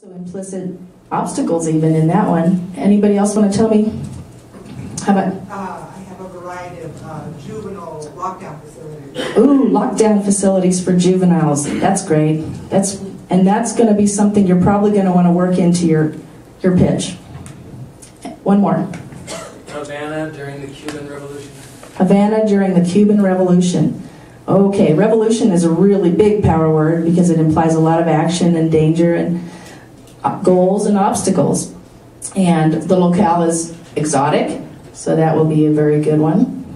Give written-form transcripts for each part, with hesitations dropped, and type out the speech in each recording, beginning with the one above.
So implicit obstacles even in that one. Anybody else want to tell me? How about? I have a variety of juvenile lockdown facilities. Ooh, lockdown facilities for juveniles. That's great. That's going to be something you're probably going to want to work into your pitch. One more. Havana during the Cuban Revolution. Havana during the Cuban Revolution. Okay, revolution is a really big power word because it implies a lot of action and danger and goals and obstacles. And the locale is exotic, so that will be a very good one.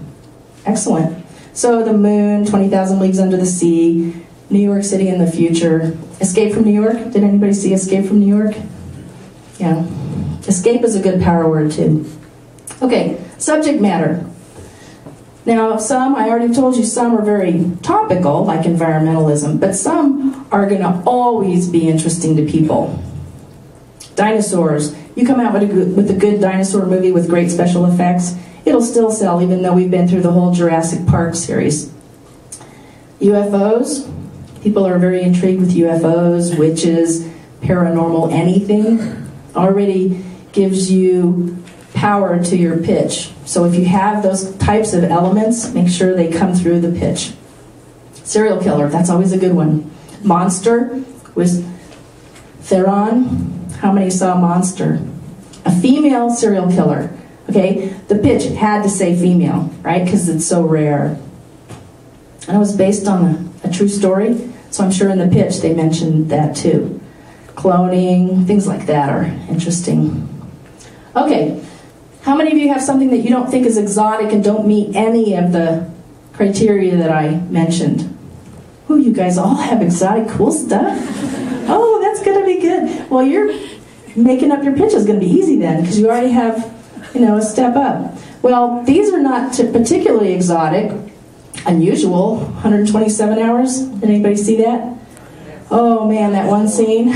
Excellent. So the moon, 20,000 Leagues Under the Sea, New York City in the future. Escape from New York? Did anybody see Escape from New York? Yeah. Escape is a good power word too. Okay, subject matter. Now some, I already told you, some are very topical, like environmentalism, but some are going to always be interesting to people. Dinosaurs. You come out with a good dinosaur movie with great special effects, it'll still sell even though we've been through the whole Jurassic Park series. UFOs. People are very intrigued with UFOs, witches, paranormal, anything. Already gives you power to your pitch. So if you have those types of elements, make sure they come through the pitch. Serial killer, that's always a good one. Monster with Theron. How many saw Monster? A female serial killer. Okay, the pitch had to say female, right? Because it's so rare. And it was based on a true story, so I'm sure in the pitch they mentioned that too. Cloning, things like that are interesting. Okay, how many of you have something that you don't think is exotic and don't meet any of the criteria that I mentioned? Ooh, you guys all have exotic, cool stuff. Oh, that's going to be good. Well, you're making up your pitch is going to be easy then, because you already have, a step up. Well, these are not particularly exotic, unusual. 127 hours. Did anybody see that? Oh man, that one scene.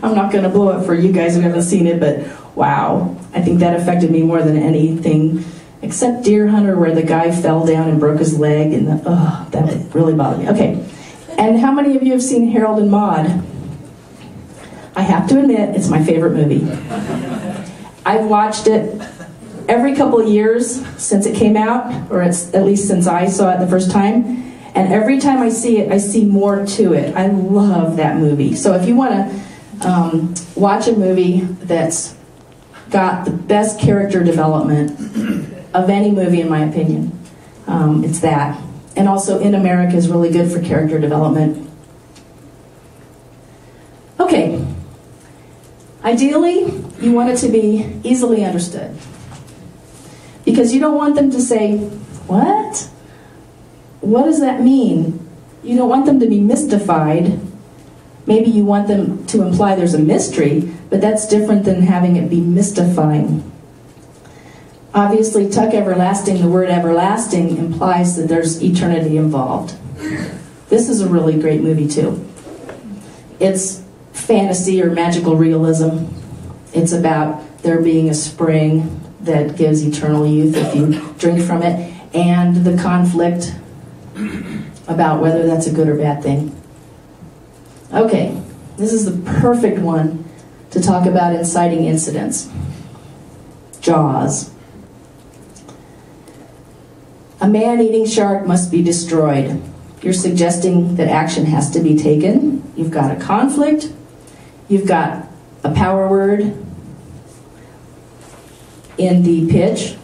I'm not going to blow it for you guys who haven't seen it, but wow. I think that affected me more than anything, except Deer Hunter, where the guy fell down and broke his leg, and that really bothered me. Okay, and how many of you have seen Harold and Maude? I have to admit, it's my favorite movie. I've watched it every couple of years since it came out, or it's at least since I saw it the first time, and every time I see it, I see more to it. I love that movie. So if you want to watch a movie that's got the best character development of any movie, in my opinion, it's that. And also In America is really good for character development. Okay. Ideally, you want it to be easily understood. Because you don't want them to say, what? What does that mean? You don't want them to be mystified. Maybe you want them to imply there's a mystery, but that's different than having it be mystifying. Obviously, Tuck Everlasting, the word everlasting, implies that there's eternity involved. This is a really great movie, too. It's fantasy or magical realism. It's about there being a spring that gives eternal youth if you drink from it, and the conflict about whether that's a good or bad thing. Okay, this is the perfect one to talk about inciting incidents. Jaws. A man-eating shark must be destroyed. You're suggesting that action has to be taken. You've got a conflict. You've got a power word in the pitch.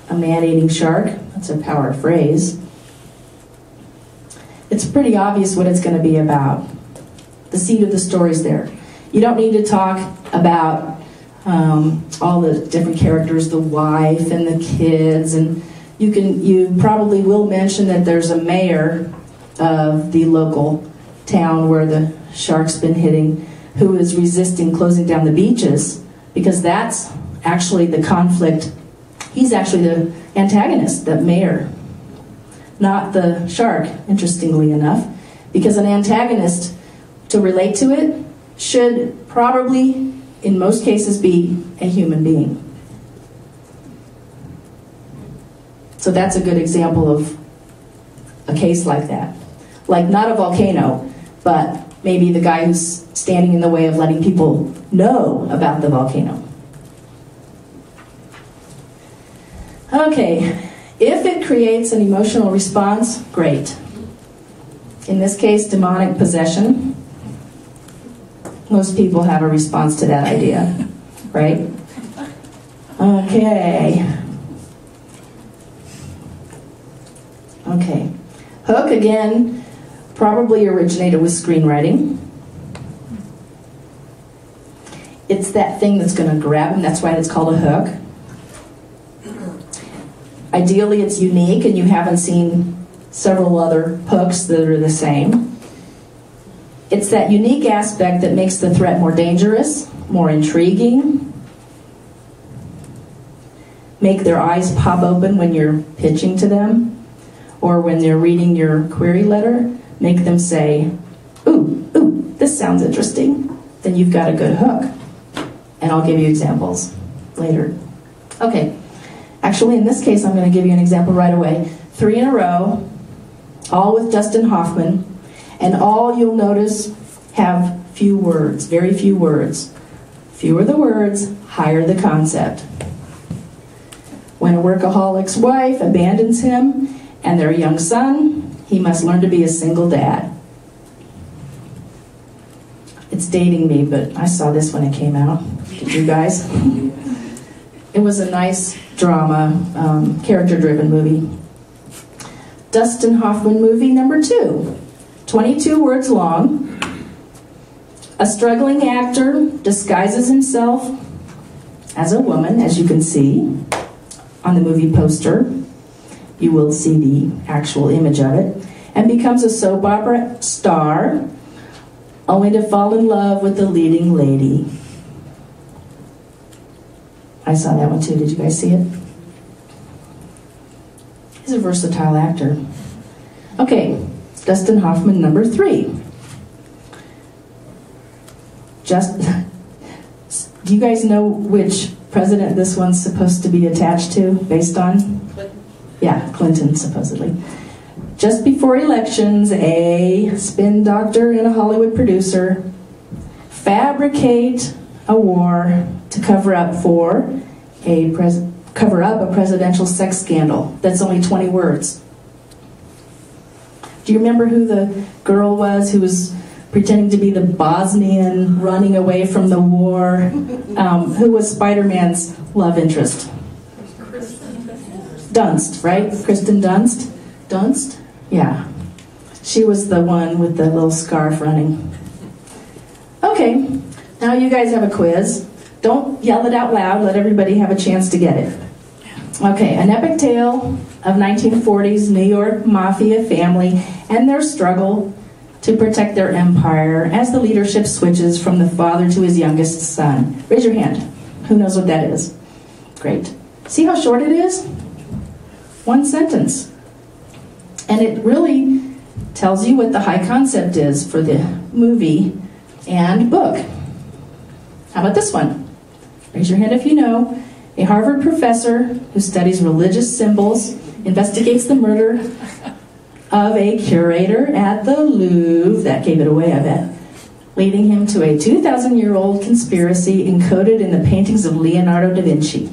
A man-eating shark. That's a power phrase. It's pretty obvious what it's going to be about. The seed of the story's there. You don't need to talk about all the different characters, the wife and the kids, and you probably will mention that there's a mayor of the local town where the shark's been hitting, who is resisting closing down the beaches, because that's actually the conflict. He's actually the antagonist, the mayor, not the shark, interestingly enough, because an antagonist, to relate to it, should probably, in most cases, be a human being. So that's a good example of a case like that. Like, not a volcano, but maybe the guy who's standing in the way of letting people know about the volcano. Okay, if it creates an emotional response, great. In this case, demonic possession. Most people have a response to that idea, right? Okay. Okay. Hook, again, probably originated with screenwriting. It's that thing that's going to grab him. That's why it's called a hook. Ideally, it's unique, and you haven't seen several other hooks that are the same. It's that unique aspect that makes the threat more dangerous, more intriguing. Make their eyes pop open when you're pitching to them, or when they're reading your query letter. Make them say, ooh, ooh, this sounds interesting. Then you've got a good hook. And I'll give you examples later. Okay. Actually, in this case, I'm going to give you an example right away. 3 in a row, all with Dustin Hoffman, and all you'll notice have few words, very few words. Fewer the words, higher the concept. When a workaholic's wife abandons him and their young son, he must learn to be a single dad. It's dating me, but I saw this when it came out. Did you guys? It was a nice drama, character-driven movie. Dustin Hoffman movie number 2. 22 words long. A struggling actor disguises himself as a woman, as you can see on the movie poster. You will see the actual image of it. And becomes a soap opera star, only to fall in love with the leading lady. I saw that one too. Did you guys see it? He's a versatile actor. Okay, Dustin Hoffman number 3. Do you guys know which president this one's supposed to be attached to, based on? Clinton. Yeah, Clinton, supposedly. Just before elections, a spin doctor and a Hollywood producer fabricate a war to cover up a presidential sex scandal. That's only 20 words. Do you remember who the girl was who was pretending to be the Bosnian running away from the war? Who was Spider-Man's love interest? Dunst, right? Kristen Dunst? Dunst? Yeah. She was the one with the little scarf running. Okay, now you guys have a quiz. Don't yell it out loud. Let everybody have a chance to get it. Okay, an epic tale of 1940s New York mafia family and their struggle to protect their empire as the leadership switches from the father to his youngest son. Raise your hand. Who knows what that is? Great. See how short it is? 1 sentence. And it really tells you what the high concept is for the movie and book. How about this one? Raise your hand if you know. A Harvard professor who studies religious symbols investigates the murder of a curator at the Louvre. That gave it away, I bet. Leading him to a 2,000-year-old conspiracy encoded in the paintings of Leonardo da Vinci.